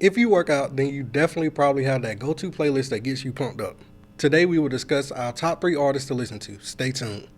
If you work out, then you definitely probably have that go-to playlist that gets you pumped up. Today we will discuss our top 3 artists to listen to. Stay tuned.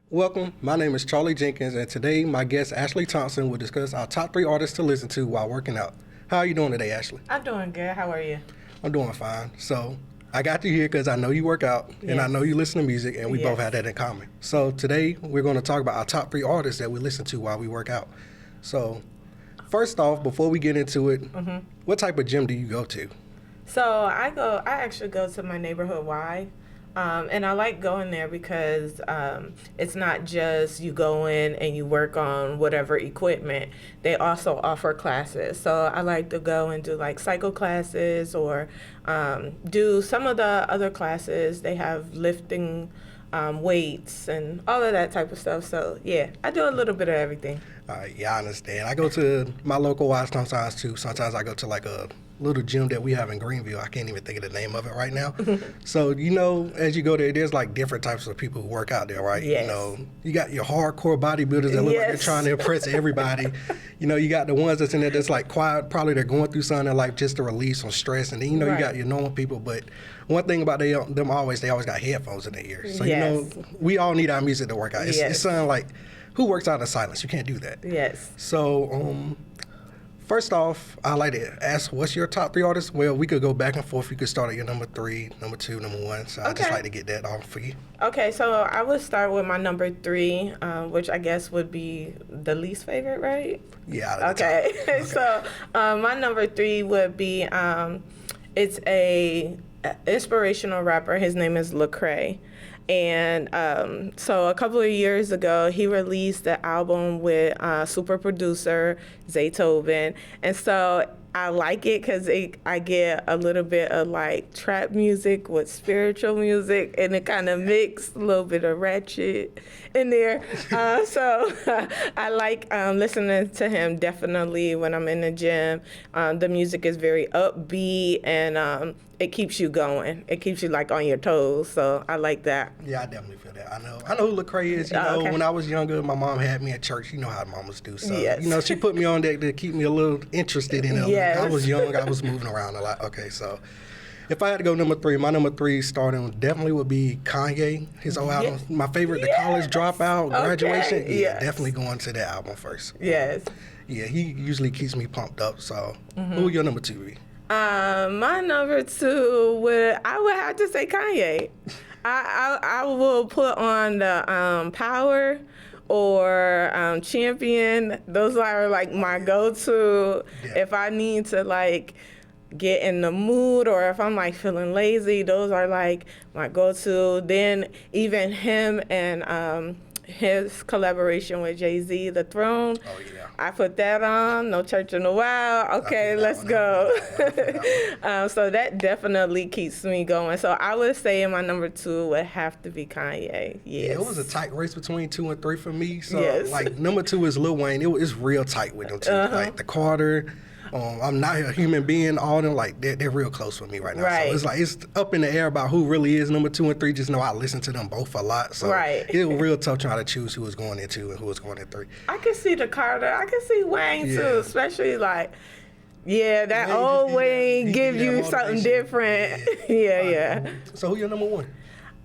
Welcome, my name is Charlie Jenkins, and today my guest Ashley Thompson will discuss our top 3 artists to listen to while working out. How are you doing today, Ashley? I'm doing good. How are you? I'm doing fine. So I got you here because I know you work out and I know you listen to music, and we both have that in common. So today we're going to talk about our top 3 artists that we listen to while we work out. So first off, before we get into it, what type of gym do you go to? So I actually go to my neighborhood Y. And I like going there because it's not just you go in and you work on whatever equipment. They also offer classes. So I like to go and do like cycle classes or do some of the other classes. They have lifting weights and all of that type of stuff. So yeah, I do a little bit of everything. Yeah, I understand. I go to my local Y sometimes too. Sometimes I go to like a little gym that we have in Greenville. I can't even think of the name of it right now. So, as you go there, there's like different types of people who work out there, right? Yes. You got your hardcore bodybuilders that look like they're trying to impress everybody. You got the ones that's in there that's like quiet, probably they're going through something in life just to release some stress. And then, you got your normal people. But one thing about they always got headphones in their ears. So, we all need our music to work out. It's something like, who works out in silence? You can't do that. Yes. So, first off, I like to ask, what's your top 3 artists? Well, we could go back and forth. You could start at your number 3, number 2, number 1. So I just like to get that off for you. Okay, so I would start with my number 3, which I guess would be the least favorite, right? Yeah. Okay. So my number 3 would be, it's a inspirational rapper. His name is Lecrae. And so a couple of years ago, he released the album with super producer Zaytoven. And so I like it because I get a little bit of like trap music with spiritual music, and it kind of mix a little bit of ratchet in there. So I like listening to him definitely when I'm in the gym. The music is very upbeat, and it keeps you going. It keeps you like on your toes. So I like that. Yeah, I definitely feel that. I know who Lecrae is. When I was younger, my mom had me at church. You know how mamas do. So, she put me on there to keep me a little interested in it. Yes. I was young. I was moving around a lot. Okay, so if I had to go number 3, my number 3 starting definitely would be Kanye. His old album. My favorite, The College Dropout, Graduation. Okay. Yeah, definitely going to that album first. Yes. Yeah, he usually keeps me pumped up. So who would your number 2 be? My number 2 I would have to say Kanye. I will put on the Power or Champion. Those are like my go-to if I need to like get in the mood, or if I'm like feeling lazy. Those are like my go-to. Then even him and his collaboration with Jay-Z, The Throne. Oh, yeah. I put that on, No Church in a While. Okay, let's go. So that definitely keeps me going. So I would say my number 2 would have to be Kanye. Yes. Yeah, it was a tight race between 2 and 3 for me. So, Yes. number 2 is Lil Wayne. It's real tight with them two. Like, the Carter, I'm Not a Human Being, all them, like, they're real close with me right now. Right. So it's like, it's up in the air about who really is number 2 and 3. Just know I listen to them both a lot. So it was real tough trying to choose who was going in 2 and who was going in 3. I can see the Carter. I can see Wayne, too, especially like, that old Wayne give you something different. Yeah. So who your number 1?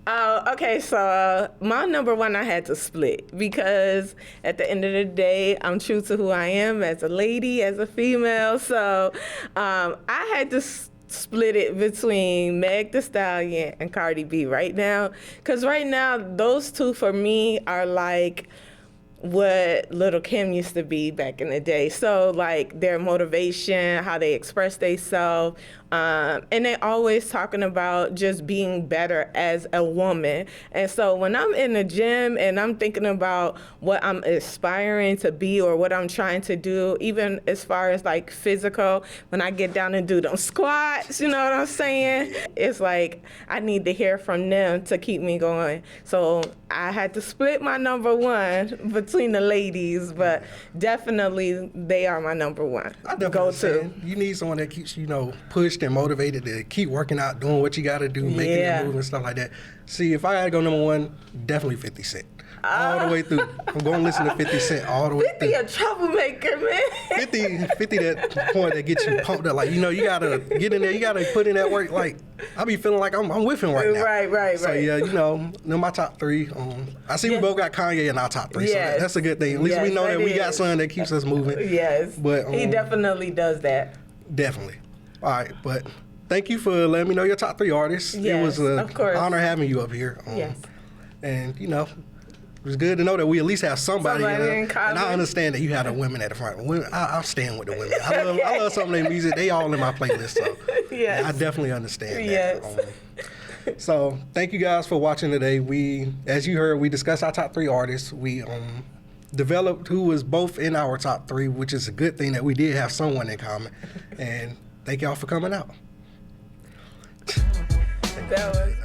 Okay, so my number 1 I had to split because at the end of the day, I'm true to who I am as a lady, as a female. So I had to split it between Meg Thee Stallion and Cardi B right now. Because right now, those two for me are like what Little Kim used to be back in the day. So like their motivation, how they express themselves, and they always talking about just being better as a woman. And so when I'm in the gym and I'm thinking about what I'm aspiring to be or what I'm trying to do, even as far as like physical, when I get down and do them squats, you know what I'm saying? It's like I need to hear from them to keep me going. So I had to split my number 1 between the ladies, but definitely they are my number 1 I definitely go-to. understand. You need someone that keeps, pushed pushed and motivated to keep working out, doing what you got to do, making your move and stuff like that. See, if I had to go number one, definitely 50 Cent. All the way through. I'm going to listen to 50 Cent all the way 50 through. a troublemaker, man. 50 that point that gets you pumped up. Like, you know, you got to get in there. You got to put in that work. Like, I be feeling like I'm with him right now. Right. So, yeah, you know, my top three. I see we both got Kanye in our top three. Yes. So that's a good thing. At least we know that we got something that keeps us moving. Yes. But he definitely does that. Definitely. All right, but thank you for letting me know your top three artists. Yes, it was of course. Honor having you up here. Yes. And, you know, it was good to know that we at least have somebody in common. And I understand that you had the women at the front. I'm staying with the women. I love some of their music. They all in my playlist, so yes. I definitely understand yes. that. So thank you guys for watching today. We, as you heard, we discussed our top three artists. We developed who was both in our top three, which is a good thing that we did have someone in common. And thank y'all for coming out. That was